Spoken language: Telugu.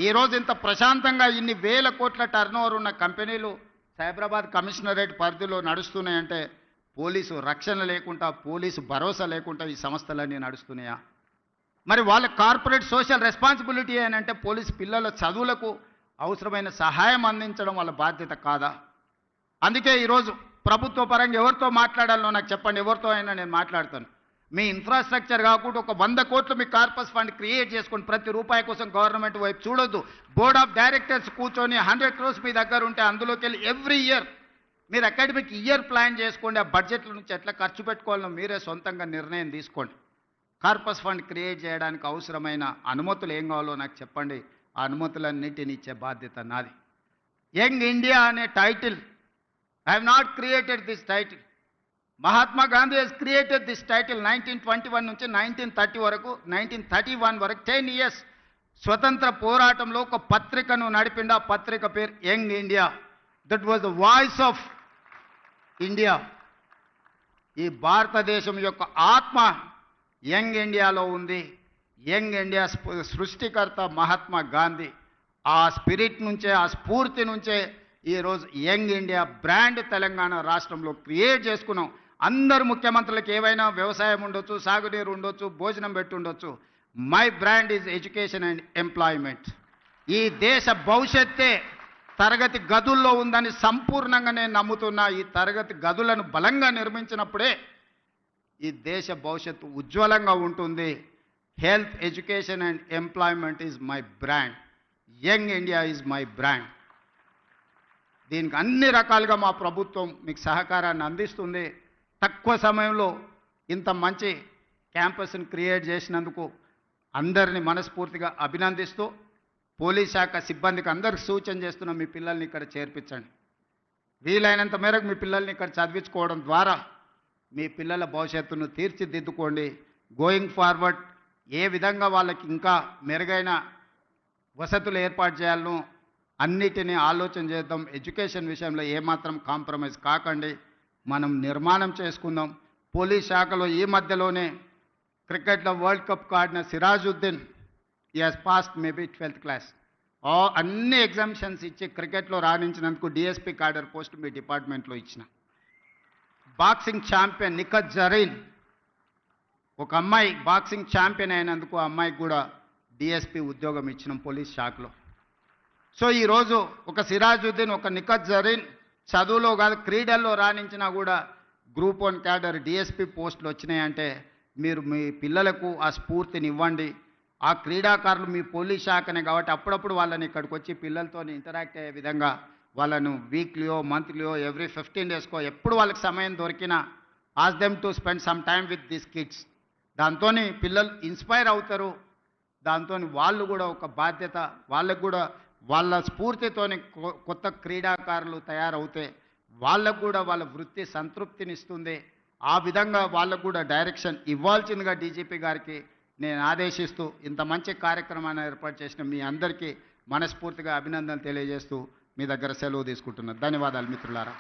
ఈరోజు ఇంత ప్రశాంతంగా ఇన్ని వేల కోట్ల టర్నోవర్ ఉన్న కంపెనీలు సైబరాబాద్ కమిషనరేట్ పరిధిలో నడుస్తున్నాయంటే పోలీసు రక్షణ లేకుండా, పోలీసు భరోసా లేకుండా ఈ సంస్థలన్నీ నడుస్తున్నాయా? మరి వాళ్ళ కార్పొరేట్ సోషల్ రెస్పాన్సిబిలిటీ అని అంటే పోలీసు పిల్లల చదువులకు అవసరమైన సహాయం అందించడం వాళ్ళ బాధ్యత కాదా? అందుకే ఈరోజు ప్రభుత్వ పరంగా ఎవరితో మాట్లాడాలో నాకు చెప్పండి, ఎవరితో అయినా నేను మాట్లాడతాను. మీ ఇన్ఫ్రాస్ట్రక్చర్ కాకుండా ఒక 100 కోట్లు మీ కార్పస్ ఫండ్ క్రియేట్ చేసుకొని ప్రతి రూపాయి కోసం గవర్నమెంట్ వైపు చూడొద్దు. బోర్డ్ ఆఫ్ డైరెక్టర్స్ కూర్చొని 100 crores మీ దగ్గర ఉంటే అందులోకి వెళ్ళి ఎవ్రీ ఇయర్ మీరు అకాడమిక్ ఇయర్ ప్లాన్ చేసుకోండి. ఆ బడ్జెట్ల నుంచి ఎట్లా ఖర్చు పెట్టుకోవాలో మీరే సొంతంగా నిర్ణయం తీసుకోండి. కార్పస్ ఫండ్ క్రియేట్ చేయడానికి అవసరమైన అనుమతులు ఏం కావాలో నాకు చెప్పండి. ఆ అనుమతులన్నింటినీ ఇచ్చే బాధ్యత నాది. యంగ్ ఇండియా అనే title, I have not created this title. Mahatma Gandhi has created this title 1921 నుంచి 1931 వరకు 10 years స్వతంత్ర పోరాటంలో ఒక పత్రికను నడిపిండి. ఆ పత్రిక పేరు young India. That was the voice of India. ఈ భారతదేశం యొక్క ఆత్మ యంగ్ ఇండియాలో ఉంది. యంగ్ ఇండియా సృష్టికర్త మహాత్మా గాంధీ. ఆ స్పిరిట్ నుంచే, ఆ స్ఫూర్తి నుంచే ఈరోజు యంగ్ ఇండియా బ్రాండ్ తెలంగాణ రాష్ట్రంలో క్రియేట్ చేసుకున్నాం. అందరు ముఖ్యమంత్రులకు ఏవైనా వ్యవసాయం ఉండొచ్చు, సాగునీరు ఉండొచ్చు, భోజనం పెట్టి ఉండొచ్చు. My brand is education and employment. ఈ దేశ భవిష్యత్తే తరగతి గదుల్లో ఉందని సంపూర్ణంగా నేను నమ్ముతున్నా. ఈ తరగతి గదులను బలంగా నిర్మించినప్పుడే ఈ దేశ భవిష్యత్తు ఉజ్వలంగా ఉంటుంది. Health, education and employment is my brand. Young India is my brand. దీనికి అన్ని రకాలుగా మా ప్రభుత్వం మీకు సహకారాన్ని అందిస్తుంది. తక్కువ సమయంలో ఇంత మంచి క్యాంపస్ని క్రియేట్ చేసినందుకు అందరినీ మనస్ఫూర్తిగా అభినందిస్తూ పోలీస్ శాఖ సిబ్బందికి అందరికి సూచన చేస్తున్నాం, మీ పిల్లల్ని ఇక్కడ చేర్పించండి. వీలైనంత మేరకు మీ పిల్లల్ని ఇక్కడ చదివించుకోవడం ద్వారా మీ పిల్లల భవిష్యత్తును తీర్చిదిద్దుకోండి. గోయింగ్ ఫార్వర్డ్ ఏ విధంగా వాళ్ళకి ఇంకా మెరుగైన వసతులు ఏర్పాటు చేయాలనో అన్నిటినీ ఆలోచన చేద్దాం. ఎడ్యుకేషన్ విషయంలో ఏమాత్రం కాంప్రమైజ్ కాకండి. మనం నిర్మాణం చేసుకుందాం. పోలీస్ శాఖలో ఈ మధ్యలోనే క్రికెట్లో వరల్డ్ కప్ ఆడిన సిరాజుద్దీన్, ఈ has passed maybe 12th class. అన్ని ఎగ్జామిషన్స్ ఇచ్చి క్రికెట్లో రాణించినందుకు డిఎస్పీ క్యాడర్ పోస్ట్ మీ డిపార్ట్మెంట్లో ఇచ్చిన. బాక్సింగ్ ఛాంపియన్ నిఖత్ జరీన్, ఒక అమ్మాయి బాక్సింగ్ ఛాంపియన్ అయినందుకు ఆ అమ్మాయికి కూడా డిఎస్పీ ఉద్యోగం ఇచ్చినాం పోలీస్ శాఖలో. సో ఈరోజు ఒక సిరాజుద్దీన్, ఒక నిఖత్ జరీన్ చదువులో కాదు క్రీడల్లో రాణించినా కూడా గ్రూప్ 1 క్యాడర్ డిఎస్పీ పోస్టులు వచ్చినాయంటే మీరు మీ పిల్లలకు ఆ స్ఫూర్తిని ఇవ్వండి. ఆ క్రీడాకారులు మీ పోలీస్ శాఖనే కాబట్టి అప్పుడప్పుడు వాళ్ళని ఇక్కడికి వచ్చి పిల్లలతో ఇంటరాక్ట్ అయ్యే విధంగా వాళ్ళను వీక్లీయో, మంత్లీయో, ఎవ్రీ 15 daysకో ఎప్పుడు వాళ్ళకి సమయం దొరికినా ask them to spend some time with this kids. దాంతో పిల్లలు ఇన్స్పైర్ అవుతారు. దాంతో వాళ్ళు కూడా ఒక బాధ్యత, వాళ్ళకు కూడా వాళ్ళ స్ఫూర్తితోని కొత్త క్రీడాకారులు తయారవుతే వాళ్ళకు కూడా వాళ్ళ వృత్తి సంతృప్తినిస్తుంది. ఆ విధంగా వాళ్ళకు కూడా డైరెక్షన్ ఇవ్వాల్సిందిగా డీజీపీ గారికి నేను ఆదేశిస్తూ ఇంత మంచి కార్యక్రమాన్ని ఏర్పాటు చేసిన మీ అందరికీ మనస్ఫూర్తిగా అభినందనలు తెలియజేస్తూ మీ దగ్గర సెలవు తీసుకుంటున్నాను. ధన్యవాదాలు మిత్రులారా.